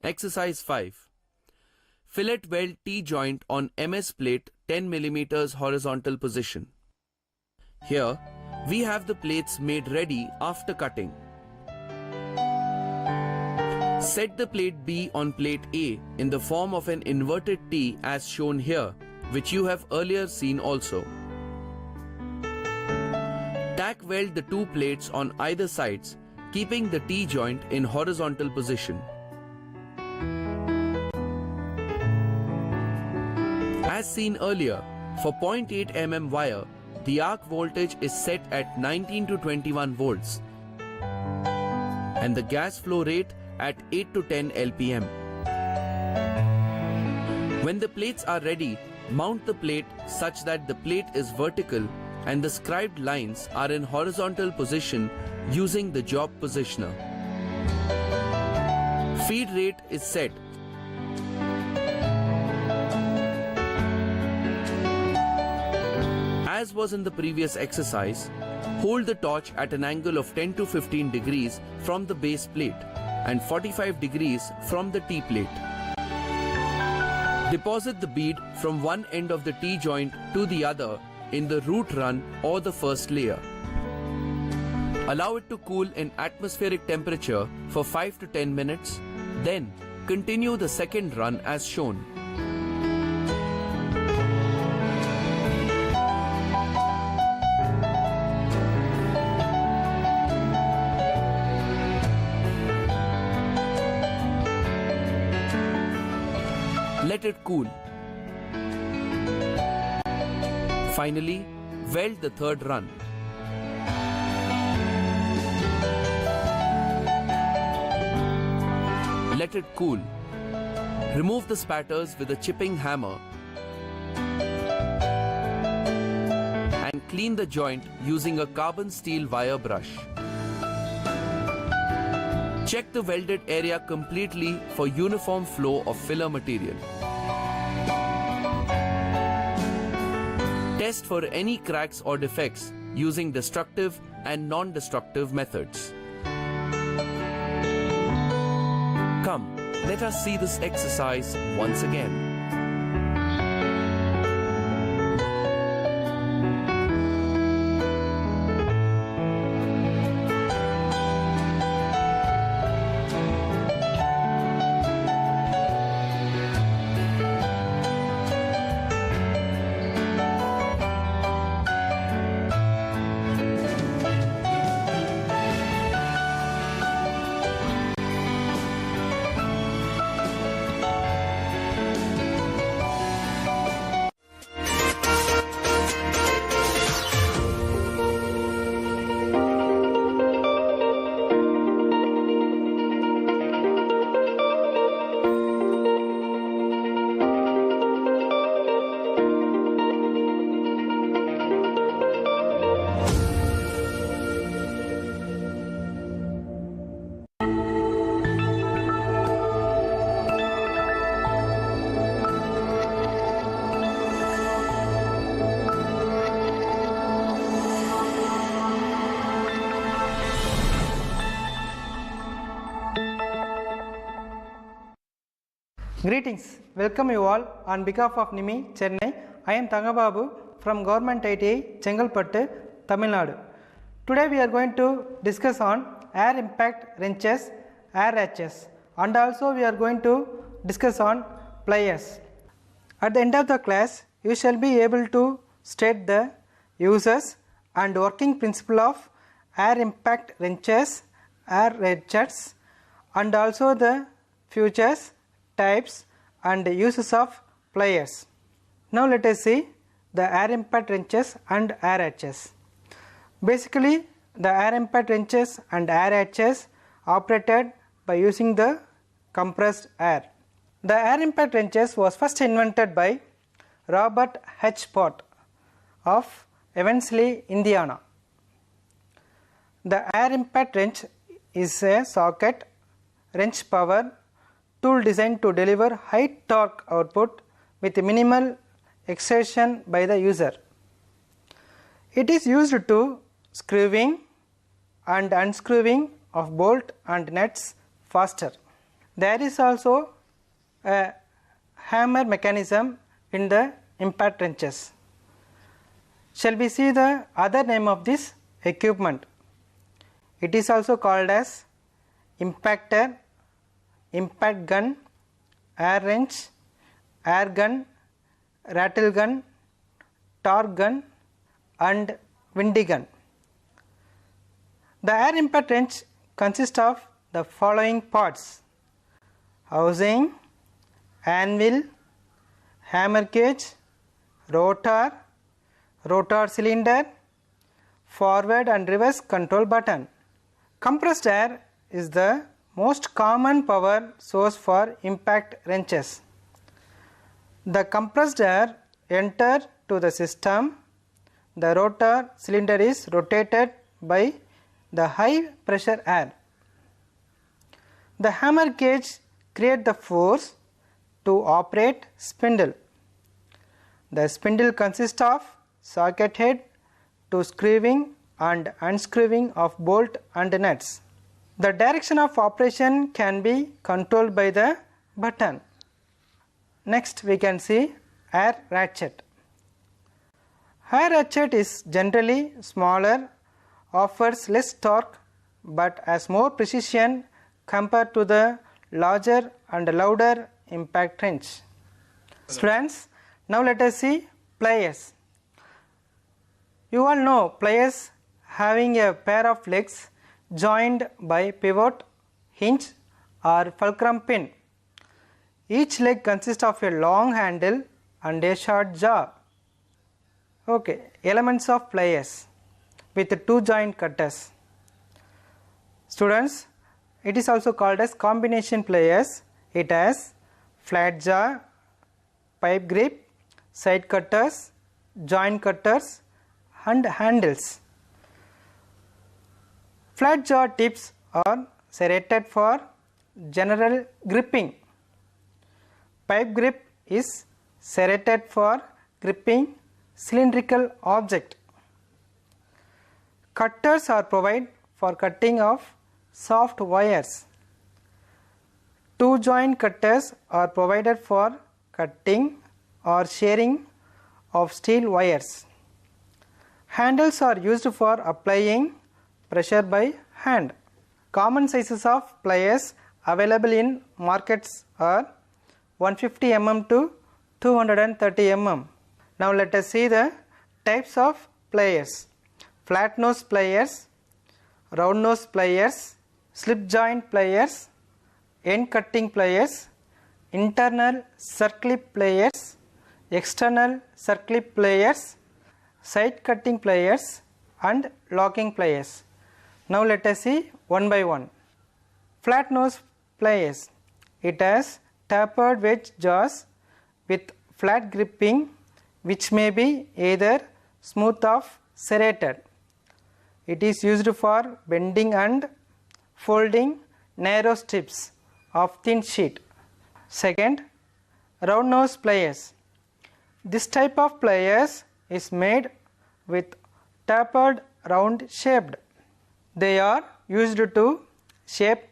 Exercise 5. Fillet weld T-joint on MS plate 10 mm horizontal position. Here, we have the plates made ready after cutting. Set the plate B on plate A in the form of an inverted T as shown here, which you have earlier seen also. Tack weld the two plates on either sides, keeping the T-joint in horizontal position. As seen earlier, for 0.8 mm wire, the arc voltage is set at 19 to 21 volts and the gas flow rate at 8 to 10 LPM. When the plates are ready, mount the plate such that the plate is vertical and the scribed lines are in horizontal position using the job positioner. Feed rate is set. As was in the previous exercise, hold the torch at an angle of 10 to 15 degrees from the base plate and 45 degrees from the T-plate. Deposit the bead from one end of the T-joint to the other in the root run or the first layer. Allow it to cool in atmospheric temperature for 5 to 10 minutes, then continue the second run as shown. Let it cool. Finally, weld the third run. Let it cool. Remove the spatters with a chipping hammer and clean the joint using a carbon steel wire brush. Check the welded area completely for uniform flow of filler material. Test for any cracks or defects using destructive and non-destructive methods. Come, let us see this exercise once again. Greetings, welcome you all on behalf of NIMI, Chennai. I am Thangababu from Government ITI, Chengalpattu, Tamil Nadu. Today we are going to discuss on air impact wrenches, air hatches, and also we are going to discuss on pliers. At the end of the class, you shall be able to state the uses and working principle of air impact wrenches, air hatches, and also the features, types and uses of pliers. Now let us see the air impact wrenches and air hatches. Basically, the air impact wrenches and air hatches operated by using the compressed air. The air impact wrenches was first invented by Robert H. Pott of Evansville, Indiana. The air impact wrench is a socket wrench power tool designed to deliver high torque output with minimal exertion by the user. It is used to screwing and unscrewing of bolt and nuts faster. There is also a hammer mechanism in the impact wrenches. Shall we see the other name of this equipment? It is also called as impactor, impact gun, air wrench, air gun, rattle gun, torque gun and windy gun. The air impact wrench consists of the following parts: housing, anvil, hammer cage, rotor, rotor cylinder, forward and reverse control button. Compressed air is the most common power source for impact wrenches. The compressed air enters to the system. The rotor cylinder is rotated by the high pressure air. The hammer cage creates the force to operate spindle. The spindle consists of socket head to screwing and unscrewing of bolt and nuts. The direction of operation can be controlled by the button. Next we can see air ratchet. Air ratchet is generally smaller, offers less torque but has more precision compared to the larger and louder impact wrench. Students, now let us see pliers. You all know pliers having a pair of legs joined by pivot, hinge or fulcrum pin. Each leg consists of a long handle and a short jaw. Okay, elements of pliers with two joint cutters. Students, it is also called as combination pliers. It has flat jaw, pipe grip, side cutters, joint cutters and handles. Flat jaw tips are serrated for general gripping. Pipe grip is serrated for gripping cylindrical object. Cutters are provided for cutting of soft wires. Two joint cutters are provided for cutting or shearing of steel wires. Handles are used for applying pressure by hand. Common sizes of pliers available in markets are 150 mm to 230 mm. Now let us see the types of pliers. Flat nose pliers, round nose pliers, slip joint pliers, end cutting pliers, internal circlip pliers, external circlip pliers, side cutting pliers and locking pliers. Now let us see one by one. Flat nose pliers. It has tapered wedge jaws with flat gripping which may be either smooth or serrated. It is used for bending and folding narrow strips of thin sheet. Second, round nose pliers. This type of pliers is made with tapered round shaped. They are used to shape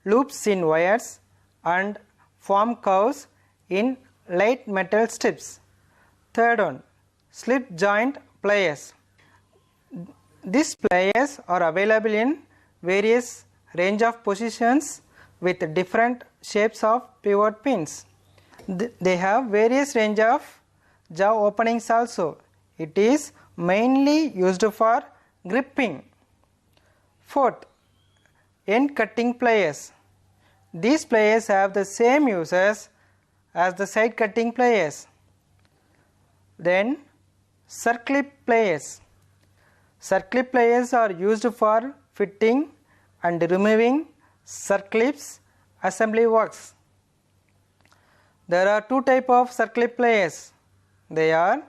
loops in wires and form curves in light metal strips. Third one, slip joint pliers. These pliers are available in various range of positions with different shapes of pivot pins. They have various range of jaw openings also. It is mainly used for gripping. Fourth, end cutting pliers. These pliers have the same uses as the side cutting pliers. Then circlip pliers. Circlip pliers are used for fitting and removing circlips assembly works. There are two types of circlip pliers. They are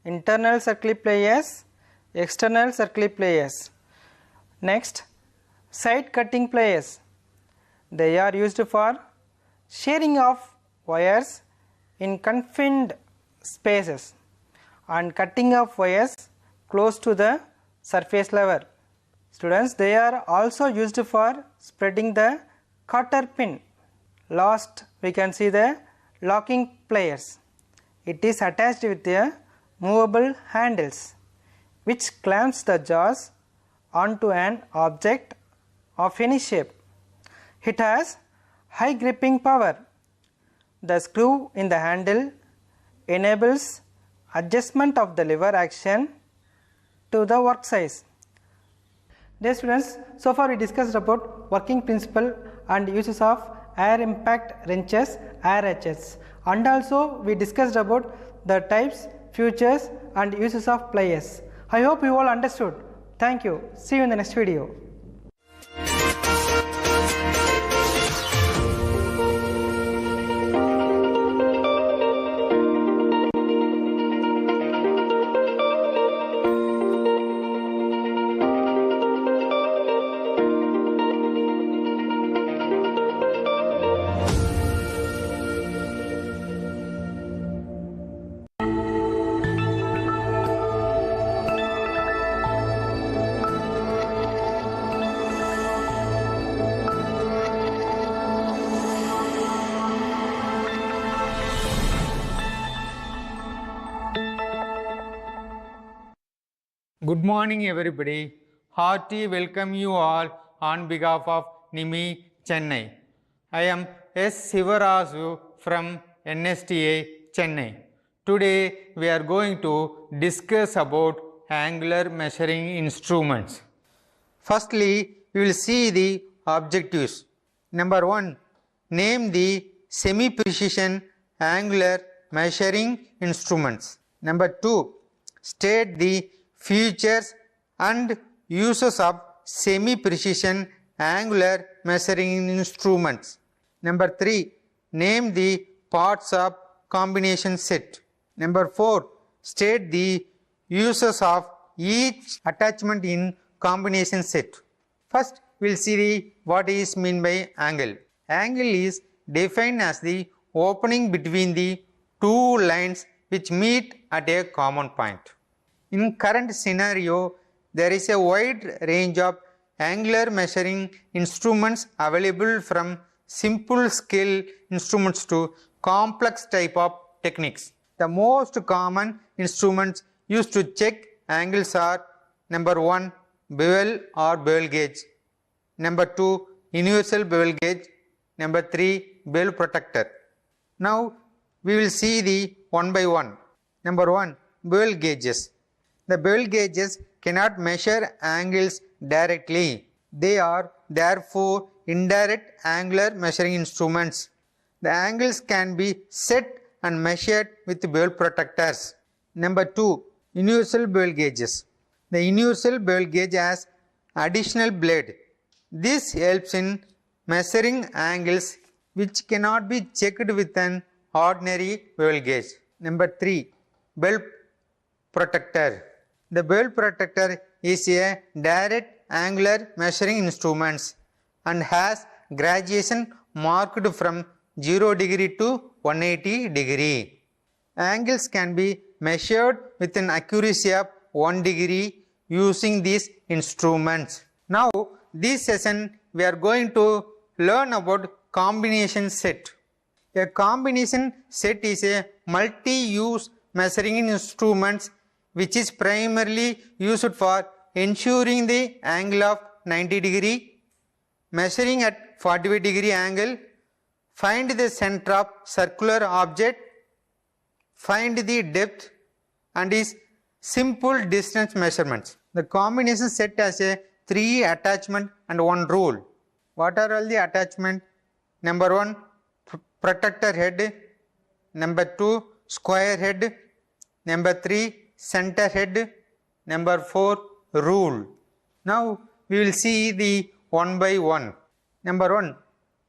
internal circlip pliers, external circlip pliers. Next, side cutting pliers. They are used for shearing of wires in confined spaces and cutting of wires close to the surface level. Students, they are also used for spreading the cotter pin. Last we can see the locking pliers. It is attached with a movable handles which clamps the jaws onto an object of any shape. It has high gripping power. The screw in the handle enables adjustment of the lever action to the work size. Dear students, so far we discussed about working principle and uses of air impact wrenches, air hatchets, and also we discussed about the types, features and uses of pliers. I hope you all understood. Thank you. See you in the next video. Good morning everybody. Hearty welcome you all on behalf of NIMI, Chennai. I am S. Sivarasu from NSTA, Chennai. Today we are going to discuss about angular measuring instruments. Firstly, we will see the objectives. Number 1. Name the semi-precision angular measuring instruments. Number 2. State the features and uses of semi-precision angular measuring instruments. Number 3. Name the parts of combination set. Number 4. State the uses of each attachment in combination set. First, we will see what is meant by angle. Angle is defined as the opening between the two lines which meet at a common point. In current scenario, there is a wide range of angular measuring instruments available from simple scale instruments to complex type of techniques. The most common instruments used to check angles are number 1. Bevel or bevel gauge. Number 2. Universal bevel gauge. Number 3. Bevel protractor. Now we will see the one by one. Number 1. Bevel gauges. The bevel gauges cannot measure angles directly. They are therefore indirect angular measuring instruments. The angles can be set and measured with bevel protractors. Number 2. Universal bevel gauges. The universal bevel gauge has additional blade. This helps in measuring angles which cannot be checked with an ordinary bevel gauge. Number 3. Bevel protractor. The bevel protractor is a direct angular measuring instrument and has graduation marked from 0 degree to 180 degree. Angles can be measured with an accuracy of 1 degree using these instruments. Now, this session we are going to learn about combination set. A combination set is a multi-use measuring instruments which is primarily used for ensuring the angle of 90 degree, measuring at 45 degree angle, find the center of circular object, find the depth and is simple distance measurements. The combination set has a 3 attachment and 1 rule. What are all the attachment? Number 1, protractor head. Number 2, square head. Number 3, center head. Number 4, rule. Now we will see the one by one. Number 1,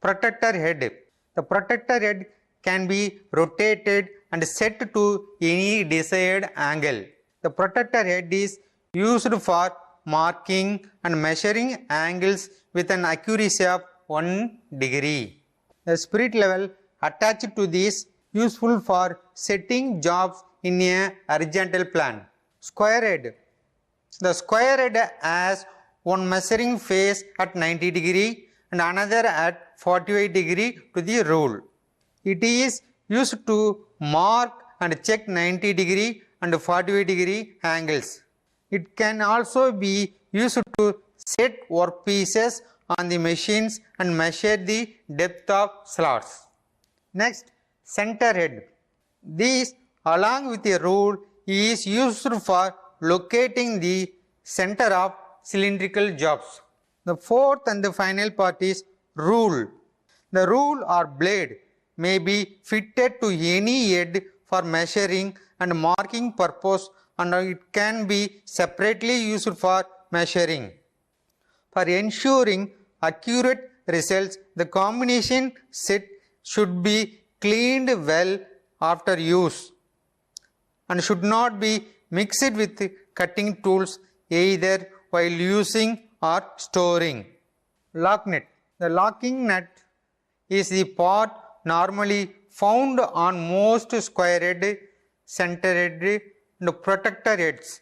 protractor head. The protractor head can be rotated and set to any desired angle. The protractor head is used for marking and measuring angles with an accuracy of 1 degree. The spirit level attached to this useful for setting jobs in a horizontal plane. Square head. The square head has one measuring face at 90 degree and another at 45 degree to the rule. It is used to mark and check 90 degree and 45 degree angles. It can also be used to set workpieces on the machines and measure the depth of slots. Next, center head. This, along with a rule, is used for locating the center of cylindrical jobs. The fourth and the final part is rule. The rule or blade may be fitted to any head for measuring and marking purpose, and it can be separately used for measuring. For ensuring accurate results, the combination set should be cleaned well after use and should not be mixed with cutting tools either while using or storing. Lock nut. The locking nut is the part normally found on most square head, center head and protector heads.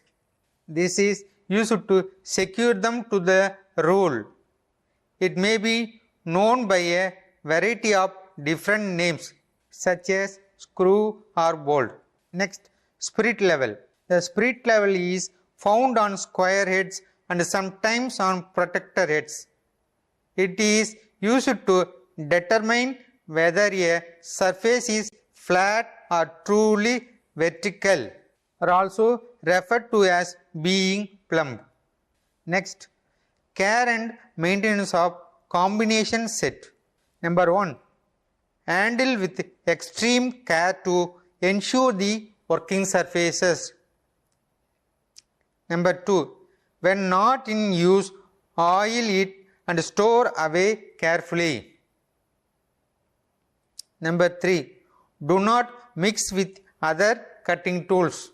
This is used to secure them to the rule. It may be known by a variety of different names such as screw or bolt. Next, spirit level. The spirit level is found on square heads and sometimes on protector heads. It is used to determine whether a surface is flat or truly vertical, or also referred to as being plumbed. Next, care and maintenance of combination set. Number 1. Handle with extreme care to ensure the working surfaces. Number 2. When not in use, oil it and store away carefully. Number 3. Do not mix with other cutting tools.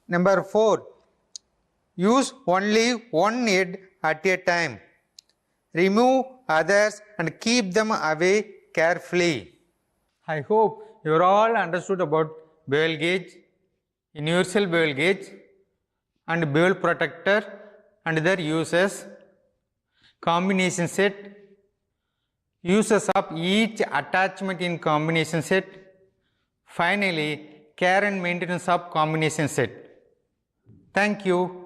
Number 4. Use only one head at a time. Remove others and keep them away carefully. I hope you all understood about bevel gauge, universal bevel gauge and bevel protector and their uses, combination set, uses of each attachment in combination set, finally care and maintenance of combination set. Thank you.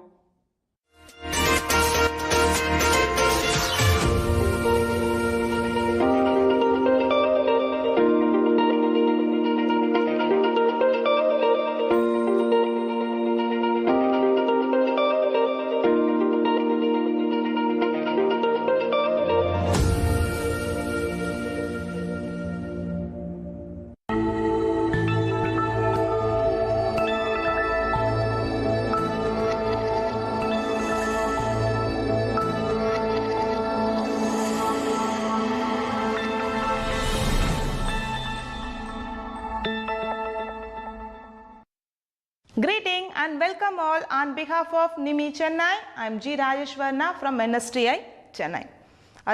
Greeting and welcome all on behalf of NIMI Chennai. I am G. Rajeshwarna from NSTI Chennai.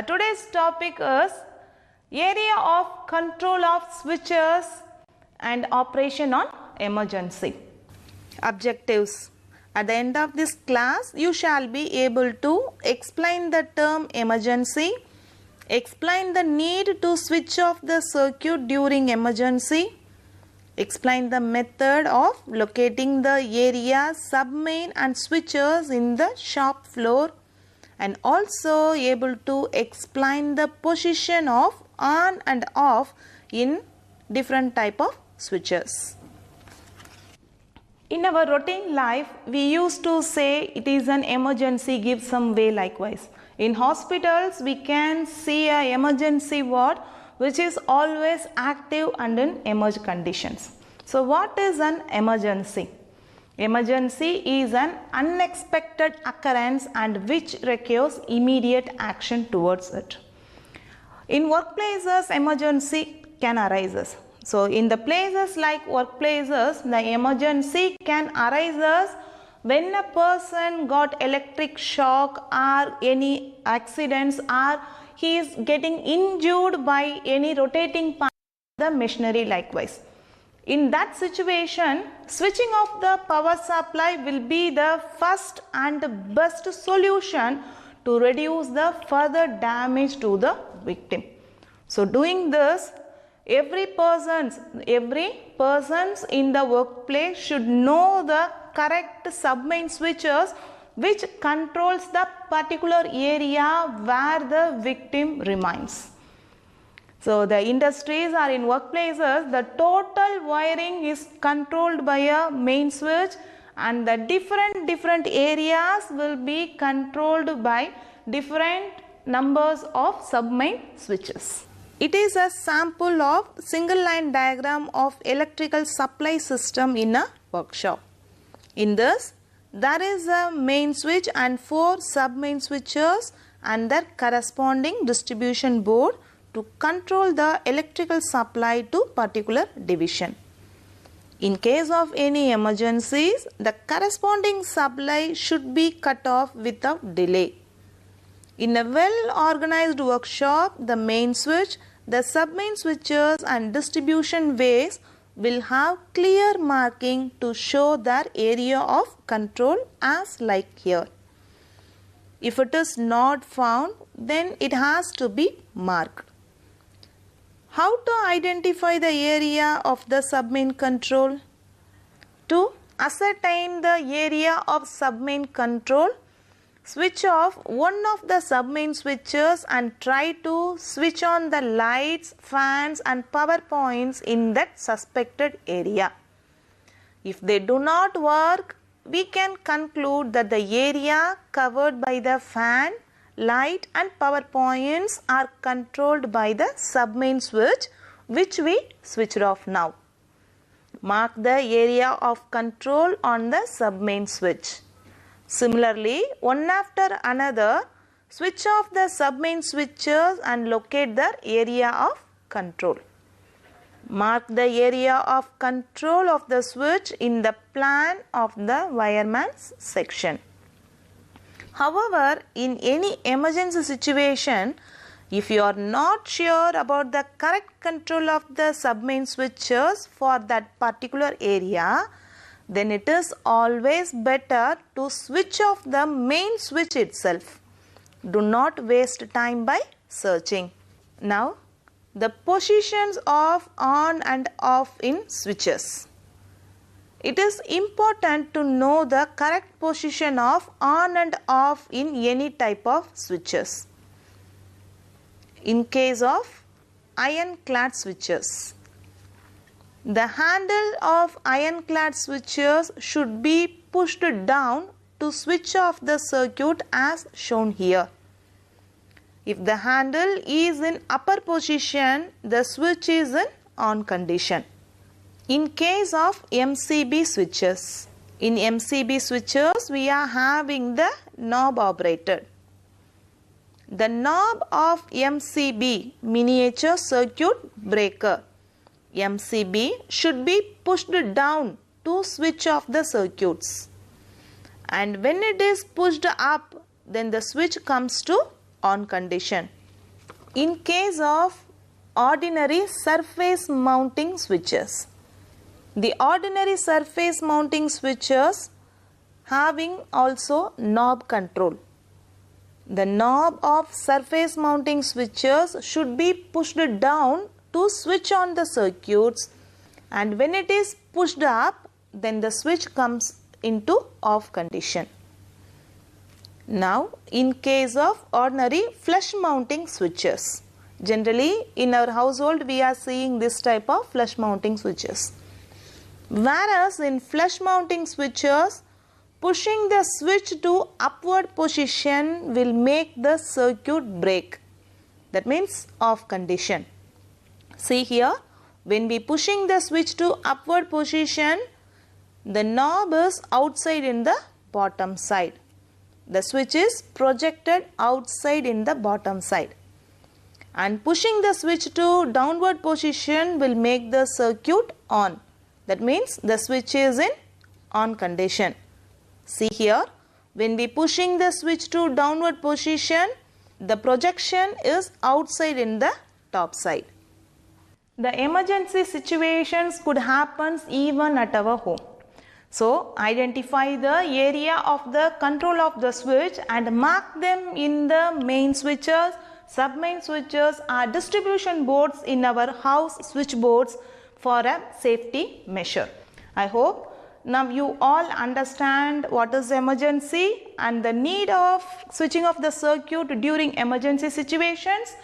Today's topic is area of control of switches and operation on emergency. Objectives. At the end of this class, you shall be able to explain the term emergency, explain the need to switch off the circuit during emergency, explain the method of locating the area, submain and switches in the shop floor, and also able to explain the position of on and off in different type of switches. In our routine life, we used to say it is an emergency, give some way likewise. In hospitals, we can see a emergency ward which is always active and in emerge conditions. So what is an emergency? Emergency is an unexpected occurrence and which requires immediate action towards it. In workplaces, emergency can arise. So in the places like workplaces, the emergency can arise when a person got electric shock or any accidents or he is getting injured by any rotating part of the machinery likewise. In that situation, switching off the power supply will be the first and best solution to reduce the further damage to the victim. So doing this, every persons in the workplace should know the correct submain switches which controls the particular area where the victim remains. So the industries or in workplaces, the total wiring is controlled by a main switch, and the different areas will be controlled by different numbers of submain switches. It is a sample of single line diagram of electrical supply system in a workshop. In this, there is a main switch and 4 submain switches and their corresponding distribution board to control the electrical supply to particular division. In case of any emergencies, the corresponding supply should be cut off without delay. In a well-organized workshop, the main switch, the submain switches and distribution ways will have clear marking to show their area of control as like here. If it is not found, then it has to be marked. How to identify the area of the submain control? To ascertain the area of submain control, switch off one of the submain switches and try to switch on the lights, fans and power points in that suspected area. If they do not work, we can conclude that the area covered by the fan, light and power points are controlled by the submain switch which we switched off now. Mark the area of control on the submain switch. Similarly, one after another, switch off the submain switches and locate the area of control. Mark the area of control of the switch in the plan of the wireman's section. However, in any emergency situation, if you are not sure about the correct control of the submain switches for that particular area, then it is always better to switch off the main switch itself. Do not waste time by searching. Now, the positions of on and off in switches. It is important to know the correct position of on and off in any type of switches. In case of ironclad switches, the handle of ironclad switches should be pushed down to switch off the circuit as shown here. If the handle is in upper position, the switch is in on condition. In case of MCB switches, in MCB switches we are having the knob operated. The knob of MCB, miniature circuit breaker, MCB should be pushed down to switch off the circuits, and when it is pushed up, then the switch comes to on condition. In case of ordinary surface mounting switches, the ordinary surface mounting switches having also knob control. The knob of surface mounting switches should be pushed down to switch on the circuits, and when it is pushed up, then the switch comes into off condition. Now, in case of ordinary flush mounting switches, generally in our household we are seeing this type of flush mounting switches. Whereas in flush mounting switches, pushing the switch to upward position will make the circuit break. That means off condition. See here, when we pushing the switch to upward position, the knob is outside in the bottom side. The switch is projected outside in the bottom side. And pushing the switch to downward position will make the circuit on. That means the switch is in on condition. See here, when we pushing the switch to downward position, the projection is outside in the top side. The emergency situations could happen even at our home. So, identify the area of the control of the switch and mark them in the main switches, Submain switches are distribution boards in our house switchboards for a safety measure. I hope now you all understand what is emergency and the need of switching off the circuit during emergency situations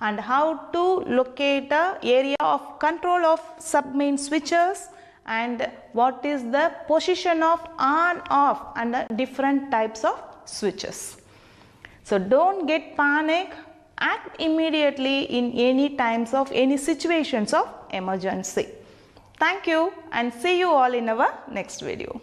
and how to locate the area of control of submain switches and what is the position of on off and the different types of switches. So don't get panic, act immediately in any times of any situations of emergency. Thank you and see you all in our next video.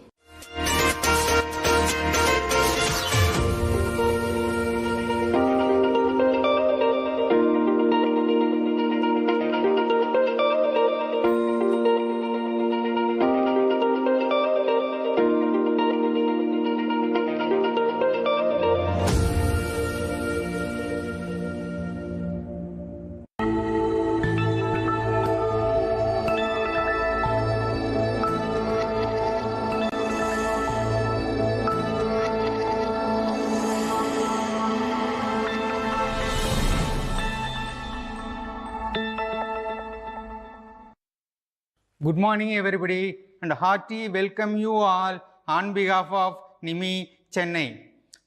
Good morning everybody and hearty welcome you all on behalf of NIMI Chennai.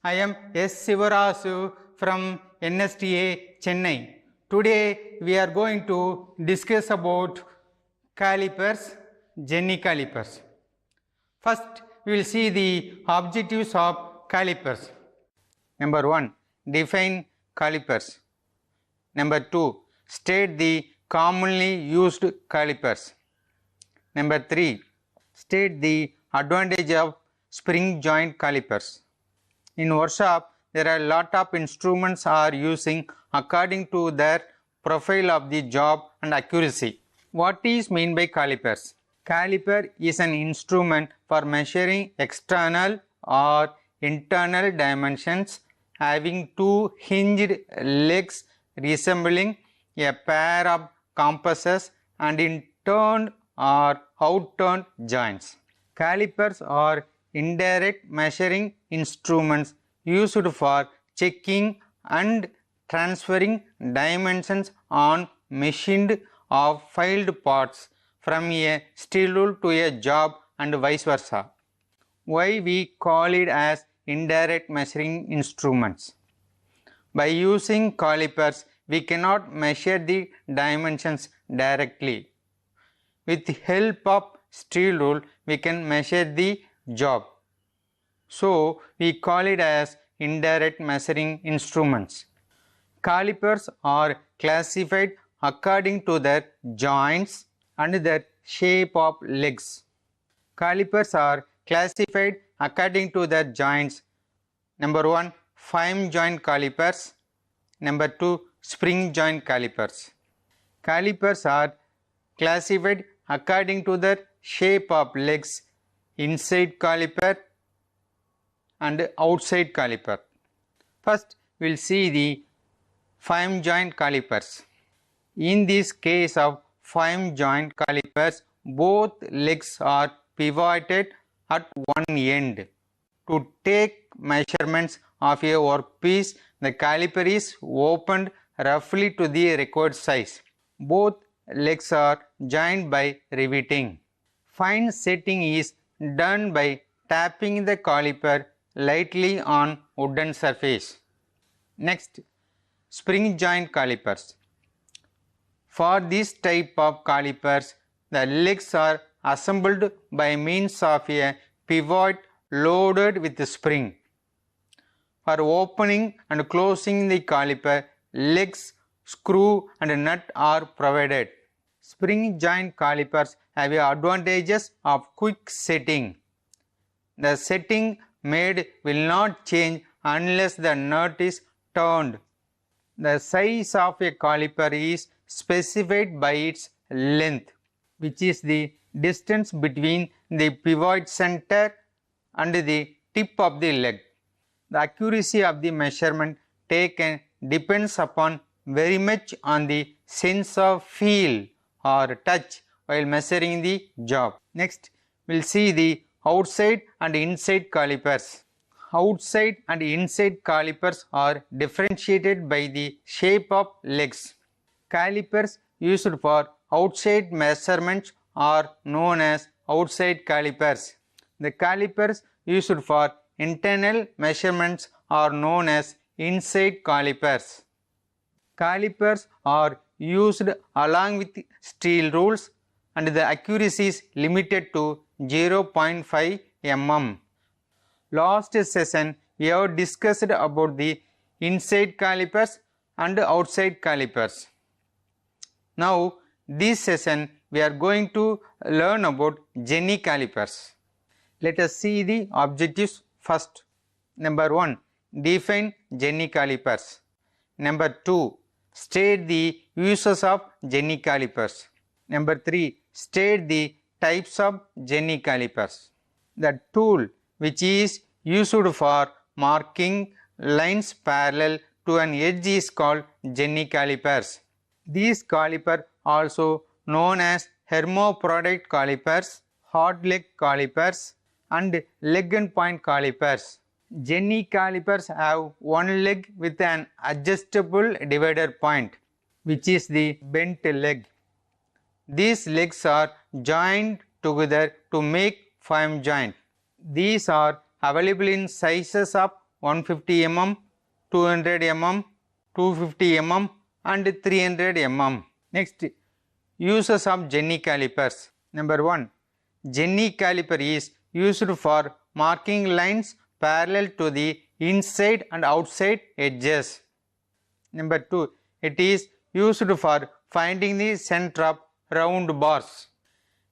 I am S. Sivarasu from NSTA Chennai. Today we are going to discuss about calipers, Jenny calipers. First we will see the objectives of calipers. Number 1. Define calipers. Number 2. State the commonly used calipers. Number 3. State the advantage of spring joint calipers. In workshop, there are a lot of instruments are using according to their profile of the job and accuracy. What is meant by calipers? Caliper is an instrument for measuring external or internal dimensions having two hinged legs resembling a pair of compasses and in turned or outturned joints. Calipers are indirect measuring instruments used for checking and transferring dimensions on machined or filed parts from a steel wool to a job and vice versa. Why we call it as indirect measuring instruments? By using calipers, we cannot measure the dimensions directly. With the help of steel rule, we can measure the job. So, we call it as indirect measuring instruments. Calipers are classified according to their joints and their shape of legs. Calipers are classified according to their joints. Number 1. Fine joint calipers. Number 2. Spring joint calipers. Calipers are classified according to their shape of legs, inside caliper and outside caliper. First, we will see the fine joint calipers. In this case of fine joint calipers, both legs are pivoted at one end. To take measurements of a workpiece, the caliper is opened roughly to the required size. Both legs are joined by riveting. Fine setting is done by tapping the caliper lightly on wooden surface. Next, spring joint calipers. For this type of calipers, the legs are assembled by means of a pivot loaded with a spring. For opening and closing the caliper, legs, screw and nut are provided. Spring joint calipers have advantages of quick setting. The setting made will not change unless the nut is turned. The size of a caliper is specified by its length, which is the distance between the pivot center and the tip of the leg. The accuracy of the measurement taken depends upon very much on the sense of feel or touch while measuring the job. Next, we will see the outside and inside calipers. outside and inside calipers are differentiated by the shape of legs. Calipers used for outside measurements are known as outside calipers. The calipers used for internal measurements are known as inside calipers. Calipers are used along with steel rules and the accuracy is limited to 0.5 mm. Last session we have discussed about the inside calipers and outside calipers. Now this session we are going to learn about Jenny calipers. Let us see the objectives first. Number 1. Define Jenny calipers. Number 2. State the uses of Jenny calipers. Number 3. State the types of Jenny calipers. The tool which is used for marking lines parallel to an edge is called Jenny calipers. These calipers also known as hermaphrodite calipers, hard leg calipers and leg and point calipers. Jenny calipers have one leg with an adjustable divider point, which is the bent leg. These legs are joined together to make firm joint. These are available in sizes of 150 mm, 200 mm, 250 mm and 300 mm. Next, uses of Jenny calipers. Number 1. Jenny caliper is used for marking lines parallel to the inside and outside edges. Number 2. It is used for finding the center of round bars.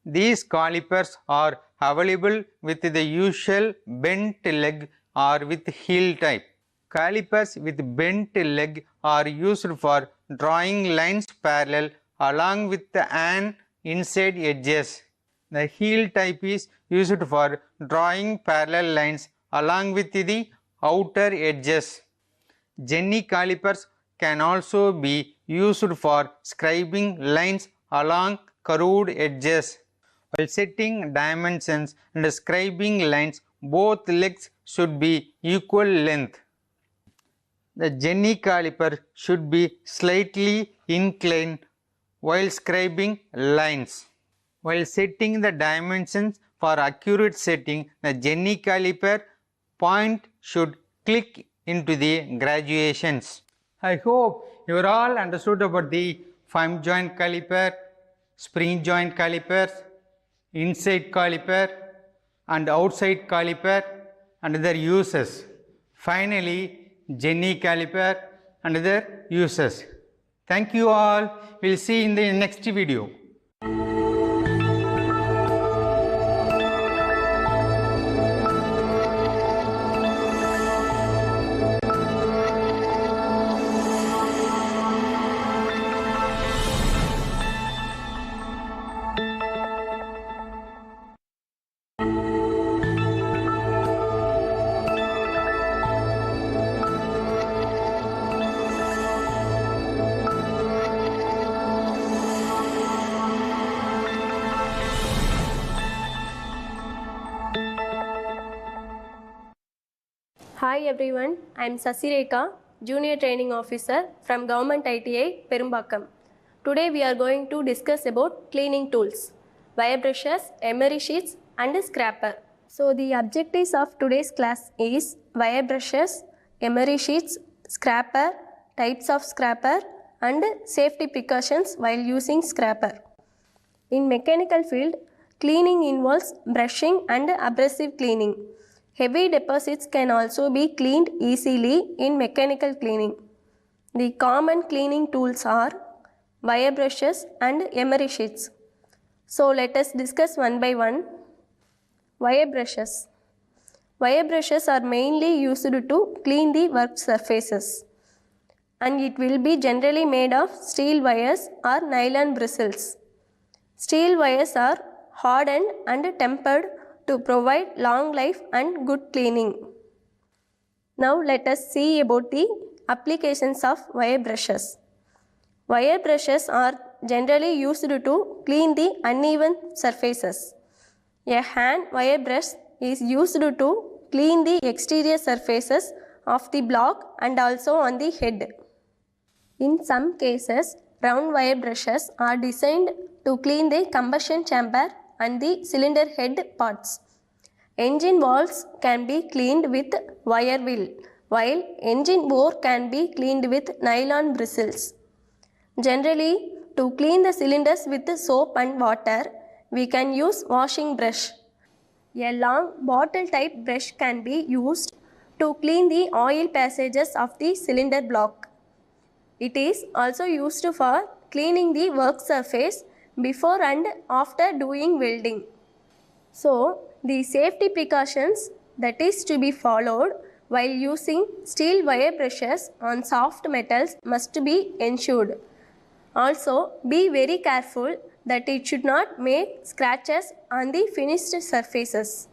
These calipers are available with the usual bent leg or with heel type. Calipers with bent leg are used for drawing lines parallel along with an inside edges. The heel type is used for drawing parallel lines along with the outer edges. Jenny calipers can also be used for scribing lines along curved edges. While setting dimensions and scribing lines, both legs should be equal length. The Jenny caliper should be slightly inclined while scribing lines. While setting the dimensions for accurate setting, the Jenny caliper point should click into the graduations. I hope you are all understood about the firm joint caliper, spring joint calipers, inside caliper and outside caliper and their uses. Finally, Jenny caliper and their uses. Thank you all. We will see in the next video. Hi everyone, I am Sasireka, Junior Training Officer from Government ITI, Perumbakam. Today we are going to discuss about cleaning tools, wire brushes, emery sheets and scraper. So the objectives of today's class is wire brushes, emery sheets, scraper, types of scraper and safety precautions while using scraper. In mechanical field, cleaning involves brushing and abrasive cleaning. Heavy deposits can also be cleaned easily in mechanical cleaning. The common cleaning tools are wire brushes and emery sheets. So let us discuss one by one. Wire brushes. Wire brushes are mainly used to clean the work surfaces, and it will be generally made of steel wires or nylon bristles. Steel wires are hardened and tempered to provide long life and good cleaning. Now let us see about the applications of wire brushes. Wire brushes are generally used to clean the uneven surfaces. A hand wire brush is used to clean the exterior surfaces of the block and also on the head. In some cases, round wire brushes are designed to clean the combustion chamber and the cylinder head parts. Engine valves can be cleaned with wire wheel, while engine bore can be cleaned with nylon bristles. Generally, to clean the cylinders with soap and water, we can use washing brush. A long bottle type brush can be used to clean the oil passages of the cylinder block. It is also used for cleaning the work surface before and after doing welding. So, the safety precautions that is to be followed while using steel wire brushes on soft metals must be ensured. Also, be very careful that it should not make scratches on the finished surfaces.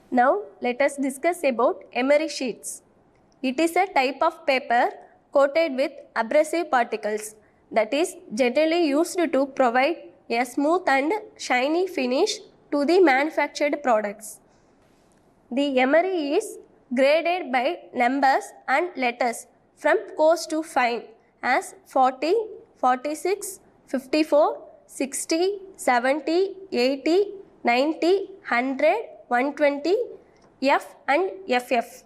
Now, let us discuss about emery sheets. It is a type of paper coated with abrasive particles that is generally used to provide a smooth and shiny finish to the manufactured products. The emery is graded by numbers and letters from coarse to fine as 40, 46, 54, 60, 70, 80, 90, 100, 120, F and FF.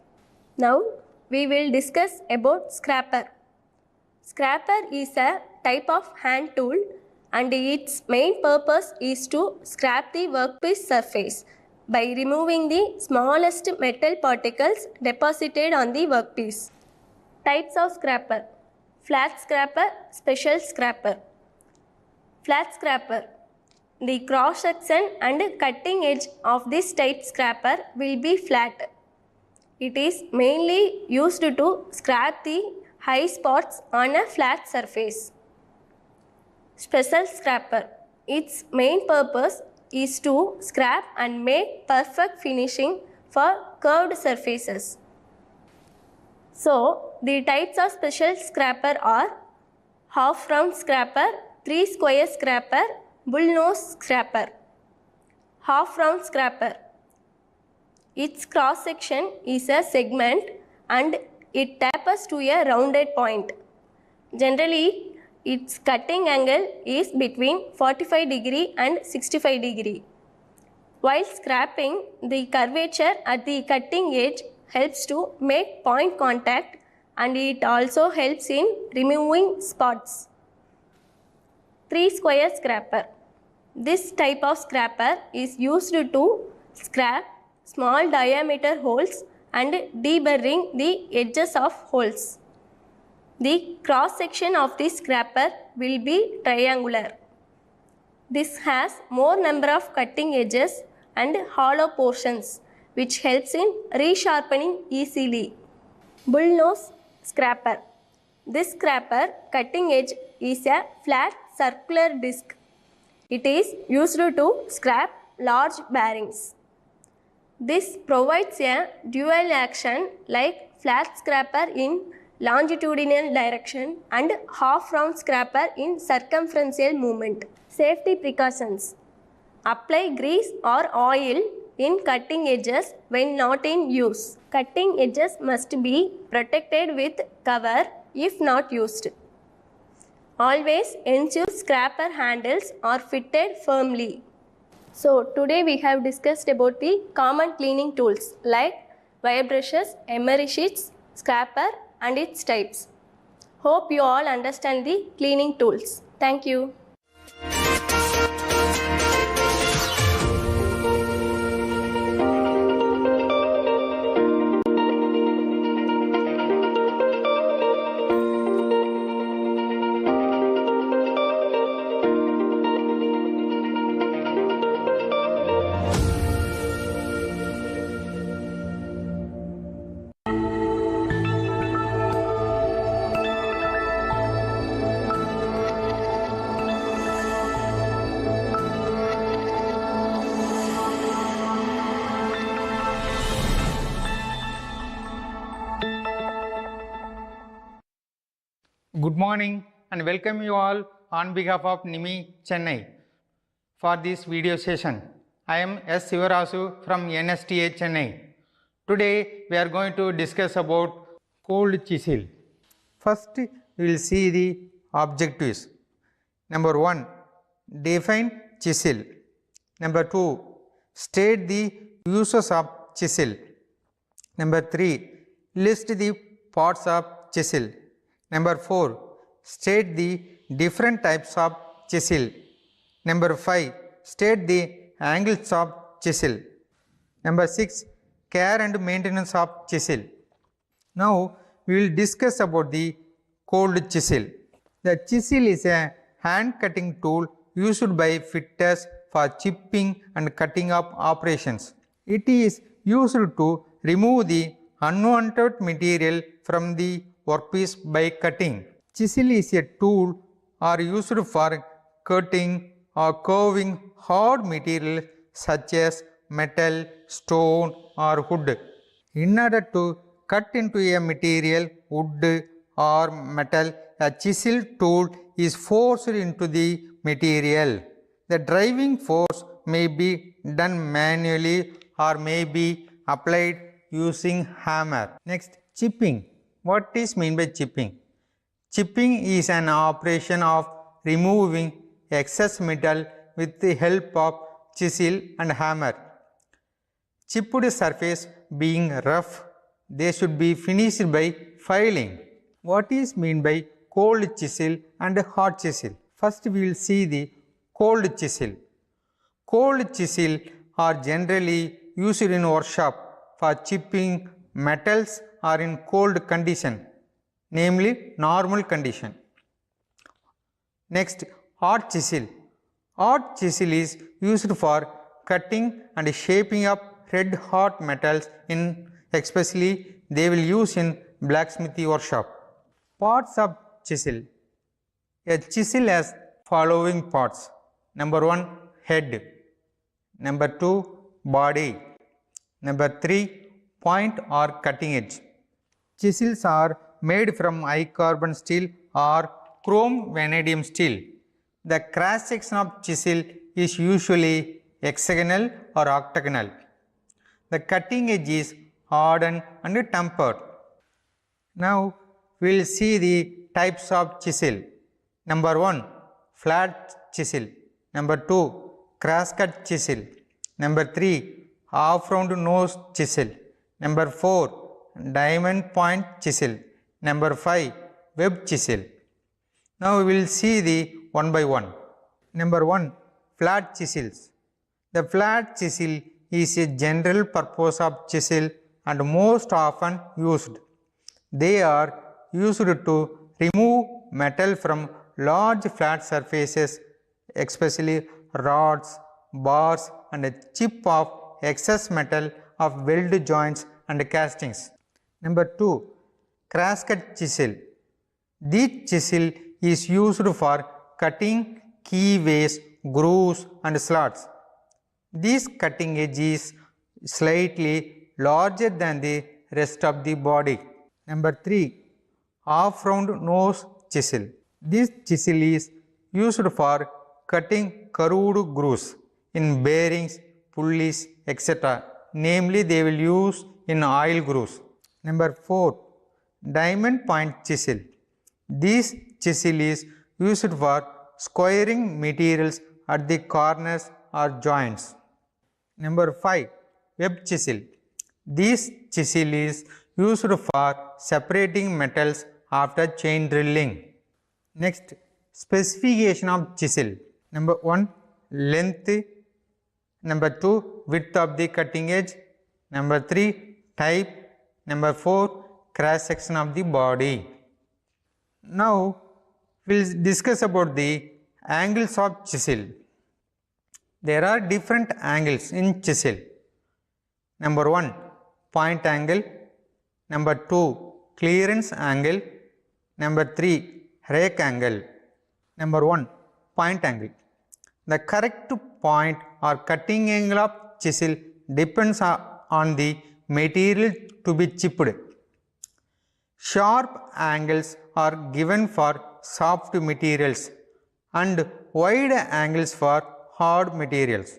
Now we will discuss about scraper. Scraper is a type of hand tool and its main purpose is to scrap the workpiece surface by removing the smallest metal particles deposited on the workpiece. Types of scraper: flat scraper, special scraper. Flat scraper. The cross section and cutting edge of this type scraper will be flat. It is mainly used to scrap the high spots on a flat surface. Special scraper. Its main purpose is to scrap and make perfect finishing for curved surfaces. So, the types of special scraper are half round scraper, 3 square scraper, bull nose scraper. Half round scraper. Its cross section is a segment and it tapers to a rounded point. Generally, its cutting angle is between 45 degree and 65 degree. While scraping, the curvature at the cutting edge helps to make point contact and it also helps in removing spots. 3 square scraper. This type of scraper is used to scrap small diameter holes and deburring the edges of holes. The cross section of this scraper will be triangular. This has more number of cutting edges and hollow portions which helps in resharpening easily. Bull nose scraper. This scraper cutting edge is a flat circular disc. It is used to scrap large bearings. This provides a dual action like flat scraper in longitudinal direction and half round scraper in circumferential movement. Safety precautions. Apply grease or oil in cutting edges when not in use. Cutting edges must be protected with cover if not used. Always ensure scraper handles are fitted firmly. So today we have discussed about the common cleaning tools like wire brushes, emery sheets, scraper and its types. Hope you all understand the cleaning tools. Thank you. Good morning and welcome you all on behalf of NIMI Chennai for this video session. I am S. Sivarasu from NSTA Chennai. Today we are going to discuss about cold chisel. First we will see the objectives. Number 1, define chisel. Number 2, state the uses of chisel. Number 3, list the parts of chisel. Number 4, state the different types of chisel. Number 5, state the angles of chisel. Number 6, care and maintenance of chisel. Now we will discuss about the cold chisel. The chisel is a hand cutting tool used by fitters for chipping and cutting of operations. It is used to remove the unwanted material from the workpiece by cutting. Chisel is a tool or used for cutting or carving hard material such as metal, stone or wood. In order to cut into a material, wood or metal, a chisel tool is forced into the material. The driving force may be done manually or may be applied using hammer. Next, chipping. What is meant by chipping? Chipping is an operation of removing excess metal with the help of chisel and hammer. Chipped surface being rough, they should be finished by filing. What is meant by cold chisel and hot chisel? First we will see the cold chisel. Cold chisel are generally used in workshop for chipping metals or in cold condition, namely normal condition. Next, hot chisel. Hot chisel is used for cutting and shaping up red hot metals, in especially they will use in blacksmithy workshop. Parts of chisel. A chisel has following parts. Number 1, head. Number 2, body. Number 3, point or cutting edge. Chisels are made from high carbon steel or chrome vanadium steel. The cross section of chisel is usually hexagonal or octagonal. The cutting edge is hardened and tempered. Now we will see the types of chisel. Number 1, flat chisel. Number 2, cross cut chisel. Number 3, half round nose chisel. Number 4, diamond point chisel. Number 5, web chisel. Now we will see the one by one. Number 1, flat chisels. The flat chisel is a general purpose of chisel and most often used. They are used to remove metal from large flat surfaces, especially rods, bars and a chip of excess metal of weld joints and castings. Number 2, cross cut chisel. This chisel is used for cutting keyways, grooves and slots. This cutting edge is slightly larger than the rest of the body. Number 3, half round nose chisel. This chisel is used for cutting curved grooves in bearings, pulleys, etc. Namely, they will use in oil grooves. Number 4, diamond point chisel. This chisel is used for squaring materials at the corners or joints. Number 5, web chisel. This chisel is used for separating metals after chain drilling. Next, specification of chisel. Number 1, length. Number 2, width of the cutting edge. Number 3, type. Number 4, cross section of the body. Now we will discuss about the angles of chisel. There are different angles in chisel. Number 1, point angle. Number 2, clearance angle. Number 3, rake angle. Number 1, point angle. The correct point or cutting angle of chisel depends on the material to be chipped. Sharp angles are given for soft materials and wide angles for hard materials.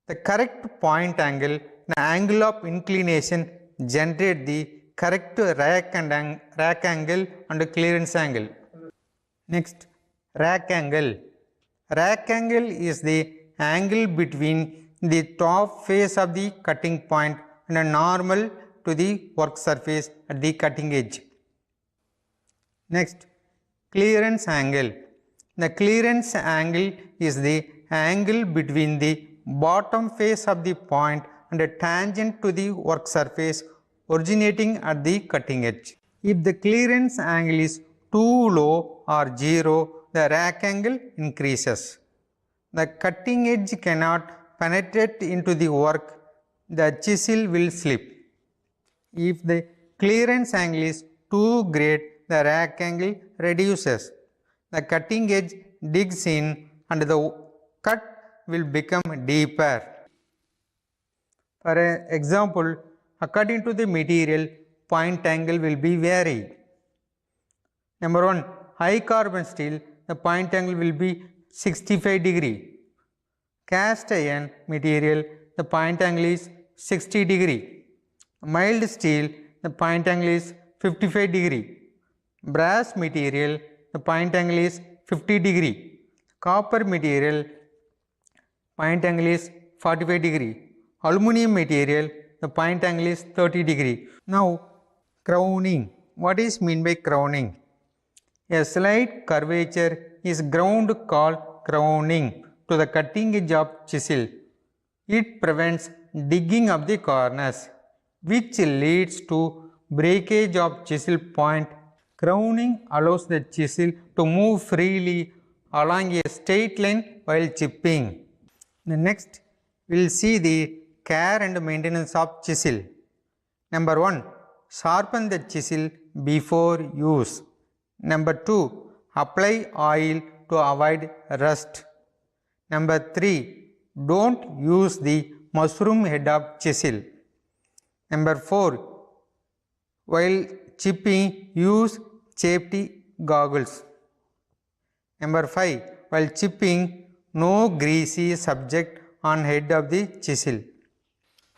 The correct point angle the angle of inclination generate the correct rack angle and clearance angle. Next, rack angle. Rack angle is the angle between the top face of the cutting point and a normal to the work surface at the cutting edge. Next, clearance angle. The clearance angle is the angle between the bottom face of the point and a tangent to the work surface originating at the cutting edge. If the clearance angle is too low or 0, the rack angle increases. The cutting edge cannot penetrate into the work, the chisel will slip. If the clearance angle is too great, the rack angle reduces. The cutting edge digs in and the cut will become deeper. For example, according to the material, point angle will be varied. Number 1, high carbon steel, the point angle will be 65 degree. Cast iron material, the point angle is 60 degree. Mild steel, the point angle is 55 degree. Brass material, the point angle is 50 degree. Copper material, point angle is 45 degree. Aluminum material, the point angle is 30 degree. Now, crowning. What is mean by crowning? A slight curvature is ground called crowning to the cutting edge of chisel. It prevents digging of the corners, which leads to breakage of chisel point. Crowning allows the chisel to move freely along a straight line while chipping. Next, we will see the care and maintenance of chisel. Number 1, sharpen the chisel before use. Number 2, apply oil to avoid rust. Number 3, don't use the mushroom head of chisel. Number 4, while chipping, use safety goggles. Number 5, while chipping, no greasy subject on head of the chisel.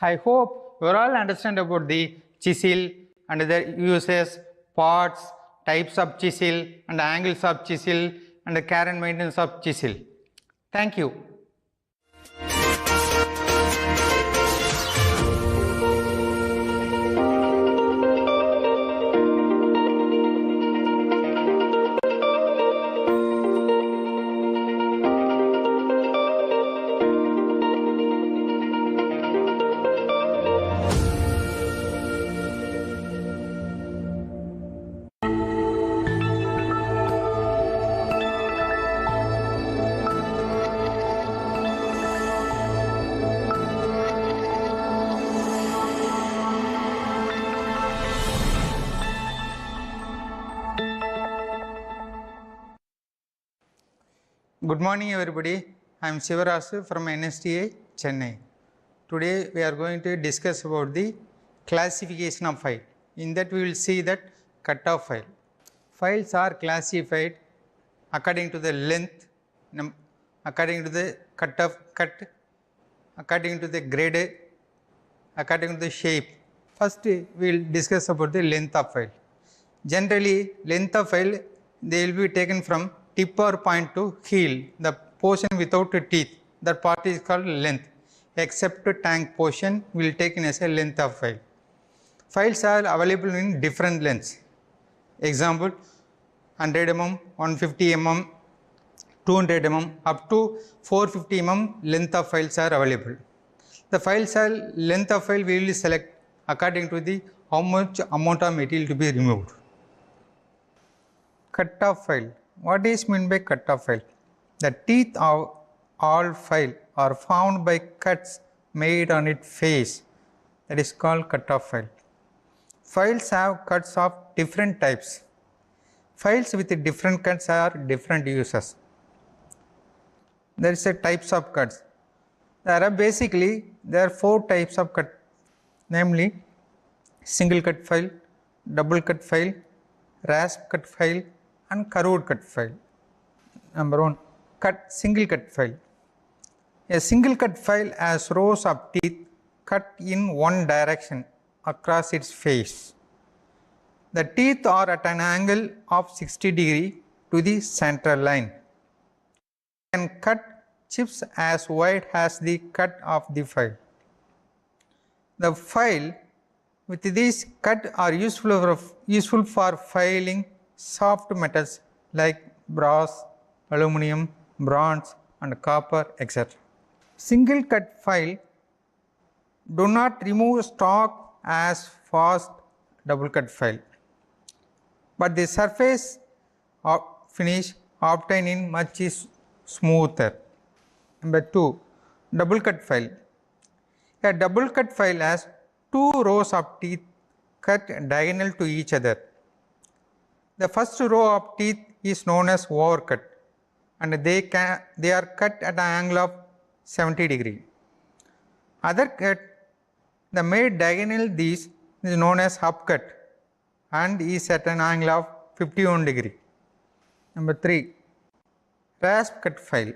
I hope you all understand about the chisel and the uses, parts, types of chisel and angles of chisel and the care and maintenance of chisel. Thank you. Good morning everybody. I am Sivarasu from NSTA Chennai. Today we are going to discuss about the classification of file. In that we will see that cut-off file. Files are classified according to the length, according to the cut-off cut, according to the grade, according to the shape. First we will discuss about the length of file. Generally length of file they will be taken from tip or point to heel, the portion without teeth, that part is called length, except tank portion will taken as a length of file. Files are available in different lengths. Example, 100 mm, 150 mm, 200 mm, up to 450 mm length of files are available. The files are length of file we will select according to the how much amount of material to be removed. Cut-off file. What is meant by cut-off file? The teeth of all file are found by cuts made on its face. That is called cut-off file. Files have cuts of different types. Files with different cuts are different uses. There is a types of cuts. There are 4 types of cut, namely single cut file, double cut file, rasp cut file and curved cut file. Number 1, single cut file. A single cut file has rows of teeth cut in one direction across its face. The teeth are at an angle of 60 degrees to the central line. You can cut chips as wide as the cut of the file. The file with these cut are useful for filing soft metals like brass, aluminum, bronze and copper, etc. Single cut file do not remove stock as fast double cut file, but the surface finish obtained in much is smoother. Number 2, double cut file. A double cut file has 2 rows of teeth cut diagonal to each other. The first row of teeth is known as overcut and they are cut at an angle of 70 degree. Other cut, the made diagonal these is known as upcut and is at an angle of 51 degree. Number 3, rasp cut file.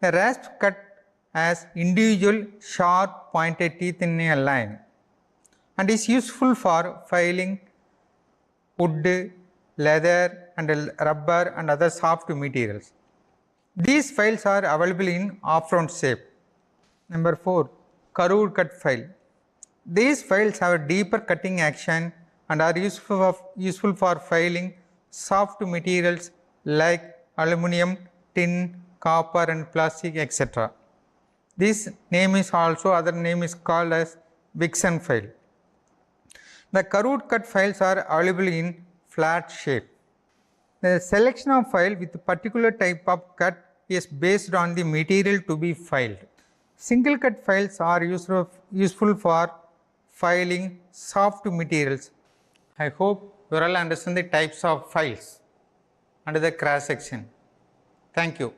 The rasp cut has individual sharp pointed teeth in a line and is useful for filing wood, leather and rubber and other soft materials. These files are available in off-round shape. Number 4, curved cut file. These files have a deeper cutting action and are useful for filing soft materials like aluminum, tin, copper and plastic, etc. This name is also other name is called as Vixen file. The curved cut files are available in flat shape. The selection of file with particular type of cut is based on the material to be filed. Single cut files are useful for filing soft materials. I hope you all understand the types of files under the cross section. Thank you.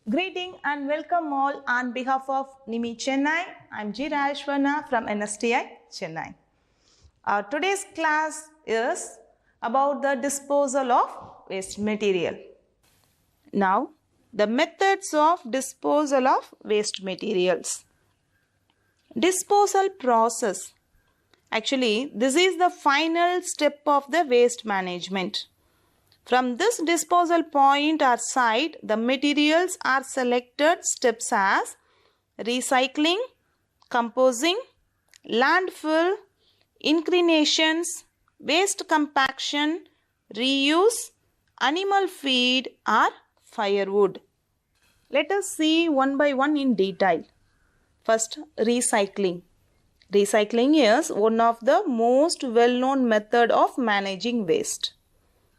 Greeting and welcome all on behalf of NIMI Chennai. I am G. Rajeshwarna from NSTI Chennai. Today's class is about the disposal of waste material. Now, the methods of disposal of waste materials. Disposal process. Actually, this is the final step of the waste management. From this disposal point or site, the materials are selected steps as recycling, composing, landfill, inclinations, waste compaction, reuse, animal feed or firewood. Let us see one by one in detail. First, recycling. Recycling is one of the most well-known method of managing waste.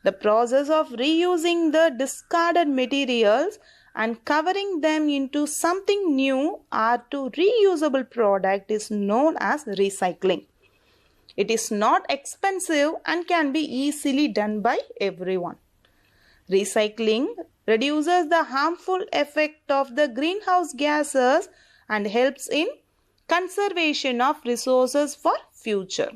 The process of reusing the discarded materials and covering them into something new or to reusable product is known as recycling. It is not expensive and can be easily done by everyone. Recycling reduces the harmful effect of the greenhouse gases and helps in conservation of resources for future.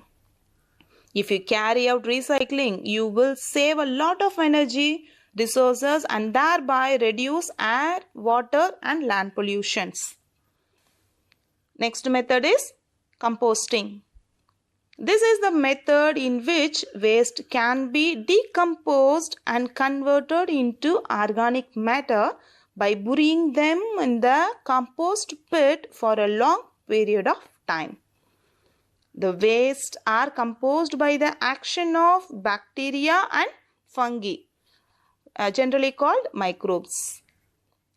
If you carry out recycling, you will save a lot of energy, resources and thereby reduce air, water and land pollutions. Next method is composting. This is the method in which waste can be decomposed and converted into organic matter by burying them in the compost pit for a long period of time. The waste are composed by the action of bacteria and fungi, generally called microbes.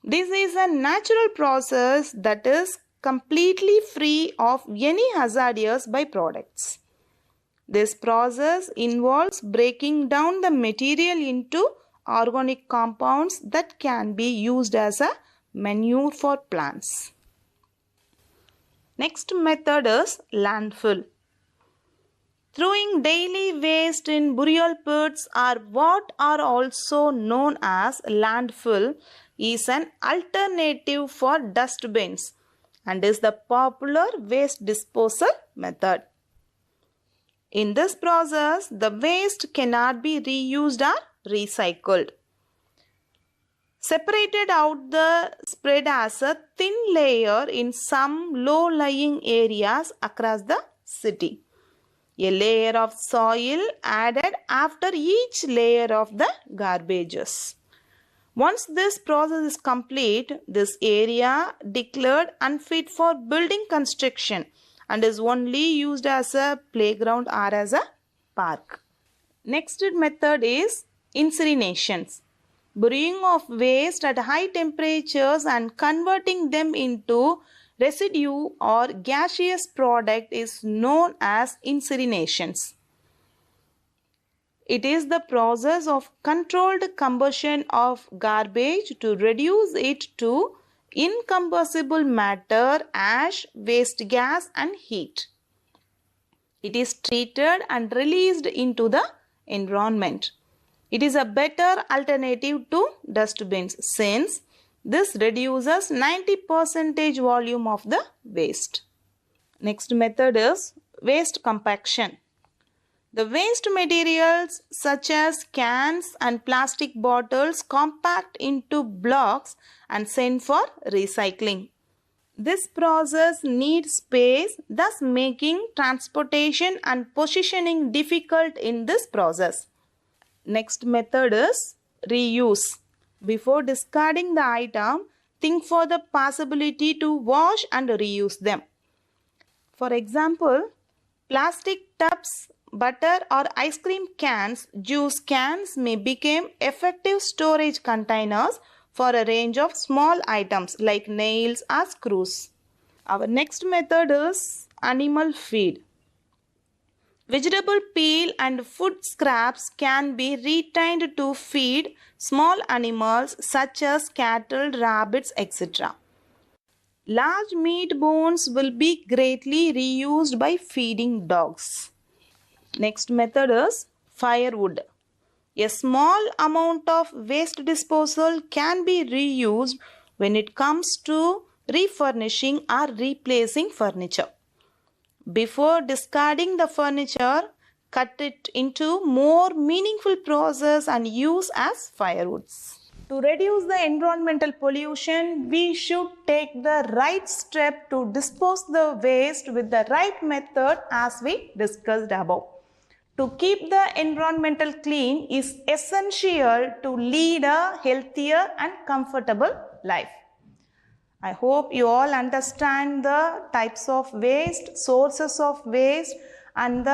This is a natural process that is completely free of any hazardous byproducts. This process involves breaking down the material into organic compounds that can be used as a manure for plants. Next method is landfill. Throwing daily waste in burial pits or what are also known as landfill is an alternative for dustbins and is the popular waste disposal method. In this process, the waste cannot be reused or recycled. Separated out the spread as a thin layer in some low-lying areas across the city. A layer of soil added after each layer of the garbages. Once this process is complete, this area declared unfit for building construction and is only used as a playground or as a park. Next method is incinerations. Burying of waste at high temperatures and converting them into residue or gaseous product is known as incinerations. It is the process of controlled combustion of garbage to reduce it to incombustible matter, ash, waste gas and heat. It is treated and released into the environment. It is a better alternative to dustbins since this reduces 90% volume of the waste. Next method is waste compaction. The waste materials such as cans and plastic bottles compact into blocks and sent for recycling. This process needs space, thus making transportation and positioning difficult in this process. Next method is reuse. Before discarding the item, think for the possibility to wash and reuse them. For example, plastic tubs, butter or ice cream cans, juice cans may become effective storage containers for a range of small items like nails or screws. Our next method is animal feed. Vegetable peel and food scraps can be retained to feed small animals such as cattle, rabbits, etc. Large meat bones will be greatly reused by feeding dogs. Next method is firewood. A small amount of waste disposal can be reused when it comes to refurnishing or replacing furniture. Before discarding the furniture, cut it into more meaningful process and use as firewoods. To reduce the environmental pollution, we should take the right step to dispose the waste with the right method as we discussed above. To keep the environmental clean is essential to lead a healthier and comfortable life. I hope you all understand the types of waste, sources of waste and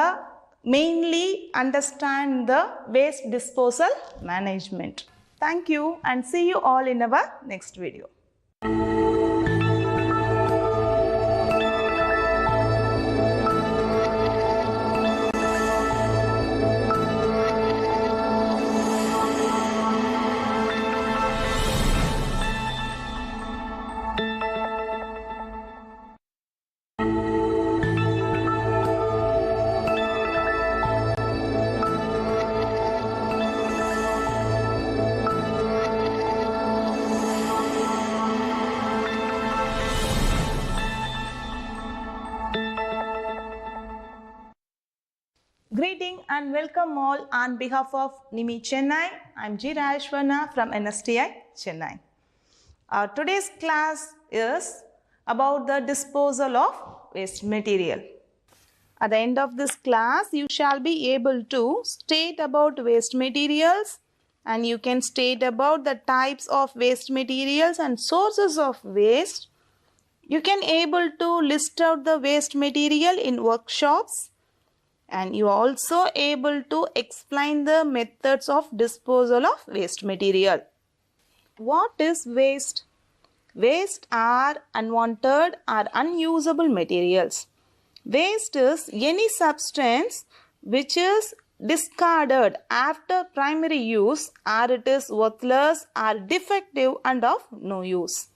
mainly understand the waste disposal management. Thank you and see you all in our next video. Greeting and welcome all on behalf of NIMI Chennai. I am G. Rashwana from NSTI Chennai. Today's class is about the disposal of waste material. At the end of this class, you shall be able to state about waste materials and you can state about the types of waste materials and sources of waste. You can able to list out the waste material in workshops. And you are also able to explain the methods of disposal of waste material. What is waste? Waste are unwanted or unusable materials. Waste is any substance which is discarded after primary use, or it is worthless or defective and of no use.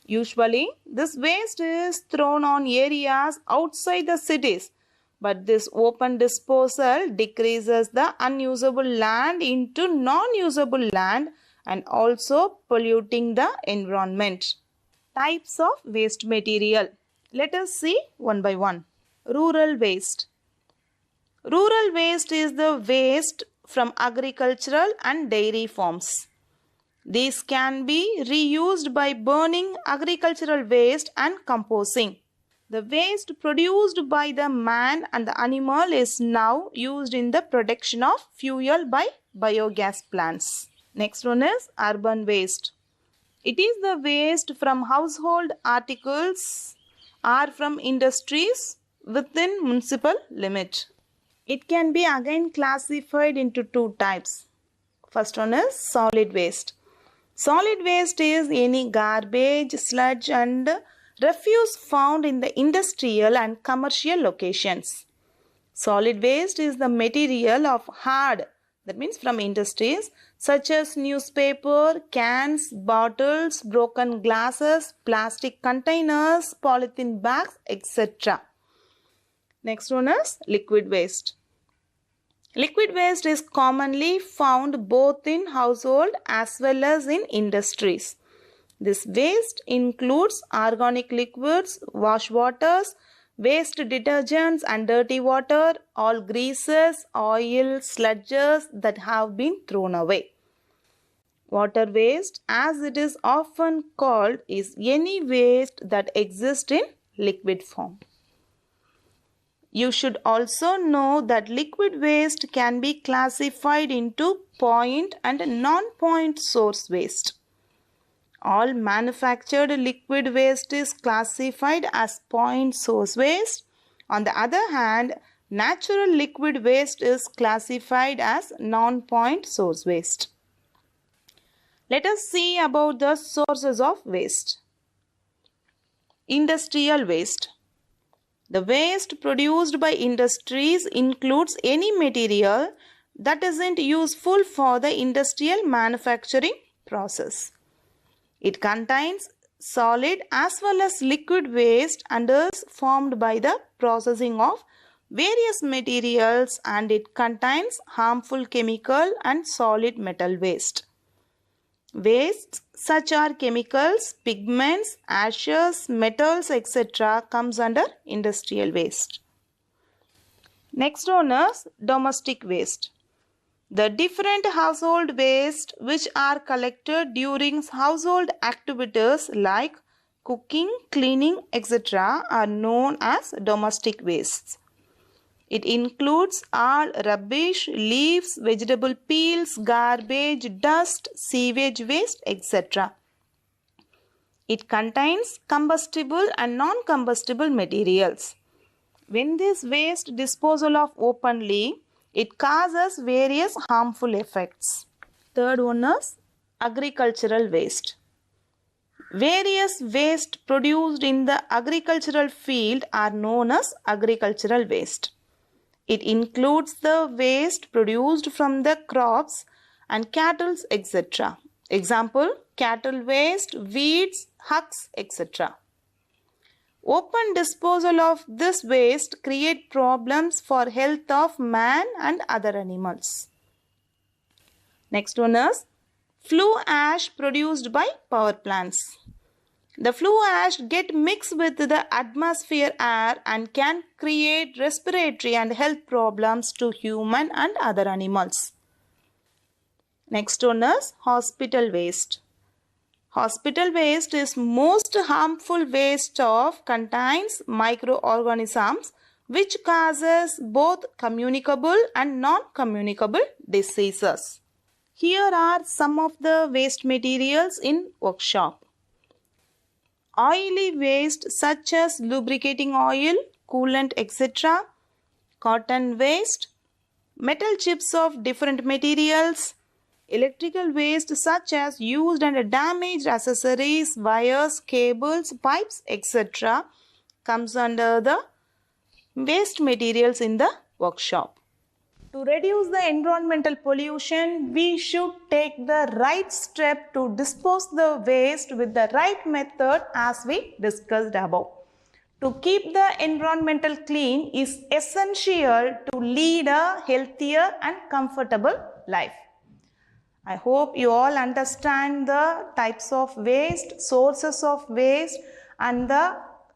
Usually, this waste is thrown on areas outside the cities, but this open disposal decreases the unusable land into non-usable land and also polluting the environment. Types of waste material. Let us see one by one. Rural waste. Rural waste is the waste from agricultural and dairy farms. These can be reused by burning agricultural waste and composting. The waste produced by the man and the animal is now used in the production of fuel by biogas plants. Next one is urban waste. It is the waste from household articles or from industries within municipal limit. It can be again classified into two types. First one is solid waste. Solid waste is any garbage, sludge and refuse found in the industrial and commercial locations. Solid waste is the material of hard, that means from industries, such as newspaper, cans, bottles, broken glasses, plastic containers, polythene bags, etc. Next one is liquid waste. Liquid waste is commonly found both in household as well as in industries. This waste includes organic liquids, wash waters, waste detergents and dirty water, all greases, oil, sludges that have been thrown away. Water waste, as it is often called, is any waste that exists in liquid form. You should also know that liquid waste can be classified into point and non-point source waste. All manufactured liquid waste is classified as point source waste. On the other hand, natural liquid waste is classified as non-point source waste. Let us see about the sources of waste. Industrial waste. The waste produced by industries includes any material that isn't useful for the industrial manufacturing process. It contains solid as well as liquid waste and is formed by the processing of various materials, and it contains harmful chemical and solid metal waste. Wastes such as chemicals, pigments, ashes, metals, etc. comes under industrial waste. Next one is domestic waste. The different household waste which are collected during household activities like cooking, cleaning, etc. are known as domestic wastes. It includes all rubbish, leaves, vegetable peels, garbage, dust, sewage waste, etc. It contains combustible and non-combustible materials. When this waste disposal of openly, it causes various harmful effects. Third one is agricultural waste. Various waste produced in the agricultural field are known as agricultural waste. It includes the waste produced from the crops and cattle, etc. Example, cattle waste, weeds, hucks, etc. Open disposal of this waste create problems for health of man and other animals. Next one is flue ash produced by power plants. The flue ash get mixed with the atmosphere air and can create respiratory and health problems to human and other animals. Next one is hospital waste. Hospital waste is most harmful waste of contains microorganisms which causes both communicable and non-communicable diseases. Here are some of the waste materials in workshop. Oily waste such as lubricating oil, coolant, etc. Cotton waste, metal chips of different materials, electrical waste such as used and damaged accessories, wires, cables, pipes, etc. comes under the waste materials in the workshop. To reduce the environmental pollution, we should take the right step to dispose the waste with the right method as we discussed above. To keep the environmental clean is essential to lead a healthier and comfortable life. I hope you all understand the types of waste, sources of waste, and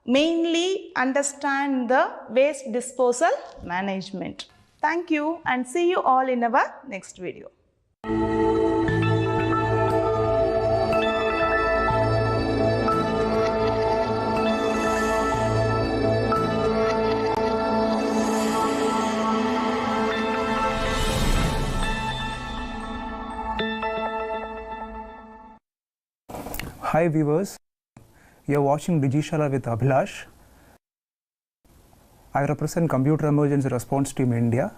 mainly understand the waste disposal management. Thank you and see you all in our next video. Hi viewers, you are watching Digishala with Abhilash. I represent Computer Emergency Response Team India.